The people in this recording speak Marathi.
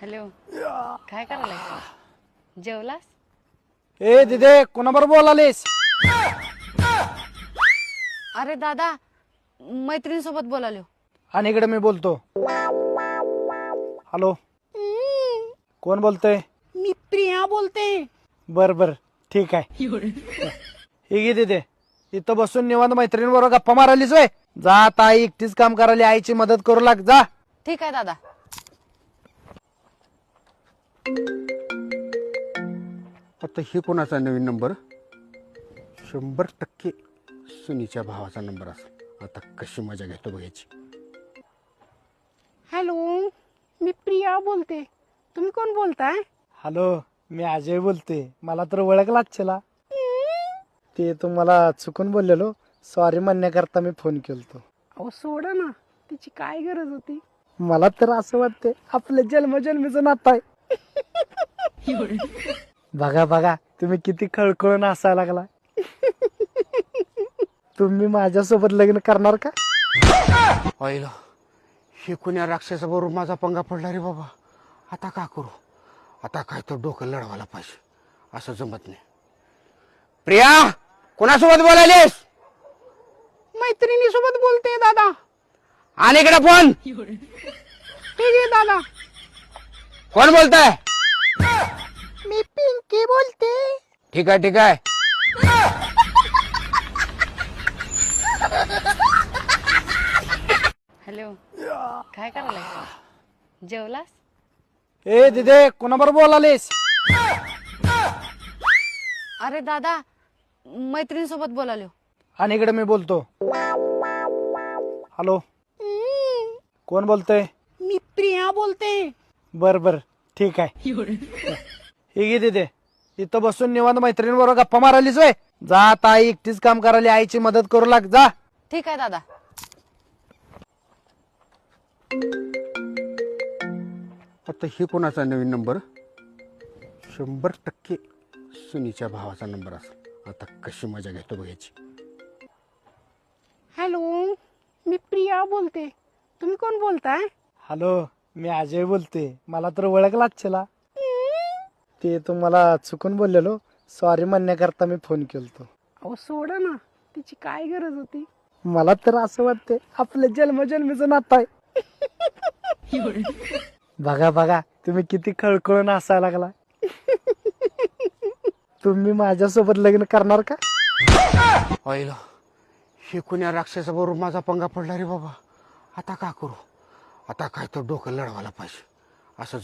हॅलो. काय करायलाय? जेवलास? ए दिदे कोणाबरोबर बोलालीस? अरे दादा, मैत्रिणीसोबत बोलालो. आणि इकडे मी बोलतो. हॅलो, कोण बोलतय? मी प्रिया बोलते. बर बर ठीक आहे. ही गे दिदे, इथं बसून निवांत मैत्रिणीबरोबर गप्पा मारालीस वय? जा आता, आई एकटीच काम करायली, आईची मदत करू लाग जा. ठीक आहे दादा. आता हे कोणाचा नवीन नंबर? 100% सुनीच्या भावाचा नंबर असेल. आता कशी मजा घेतो बघायची. हॅलो, मी प्रिया बोलते. तुम्ही कोण बोलताय? हॅलो, मी अजय बोलते. मला तर ओळखलाच चला. ते तुम्हाला चुकून बोललेलो, सॉरी म्हणण्याकरता मी फोन केलतो. अहो सोडा ना, तिची काय गरज होती? मला तर असं वाटते आपलं जन्मजन्मीचं नातं आहे. बघा बघा, तुम्ही किती खळखळून हसायला लागला. तुम्ही माझ्यासोबत लग्न करणार का? आईला हे कुण्या राक्षसाबरोबर माझा पंगा पडला रे बाबा. आता का करू? आता काय तर डोकं लढवायला पाहिजे. असं जमत नाही. प्रिया, कोणासोबत बोलायलीस? मैत्रिणी सोबत बोलते दादा. आणि इकडे फोन. हे घे दादा. कोण बोलताय? मी पिंकी बोलते. ठीक आहे ठीक आहे. हॅलो. काय करायलाय? जेवलास? ए दिदे कोणाबरोबर बोलालीस? अरे दादा, मैत्रिणीसोबत बोलालो. आणि इकडे मी बोलतो. हॅलो, कोण बोलतय? मी प्रिया बोलते. बर बर ठीक आहे. ही गे दिदे, इथं बसून निवांत मैत्रिणीबरोबर गप्पा मारालीस वय? जा आता, आई एकटीच काम करायली, आईची मदत करू लाग जा. ठीक आहे दादा. आता हे कोणाचा नवीन नंबर? 100% सुनीच्या भावाचा नंबर असेल. आता कशी मजा घेतो बघायची. हॅलो, मी प्रिया बोलते. तुम्ही कोण बोलताय? हॅलो, मी अजय बोलते. मला तर ओळखलाच चला. ते तुम्हाला चुकून बोललेलो, सॉरी म्हणण्याकरता मी फोन केलतो. अहो सोडा ना, तिची काय गरज होती? मला तर असं वाटते आपलं जन्मजन्मीचं नातं आहे. बघा बघा, तुम्ही किती खळखळून हसायला लागला. तुम्ही माझ्यासोबत लग्न करणार का? आईला हे कुण्या राक्षसाबरोबर माझा पंगा पडला रे बाबा. आता का करू? आता काय तर डोकं लढवायला पाहिजे. असं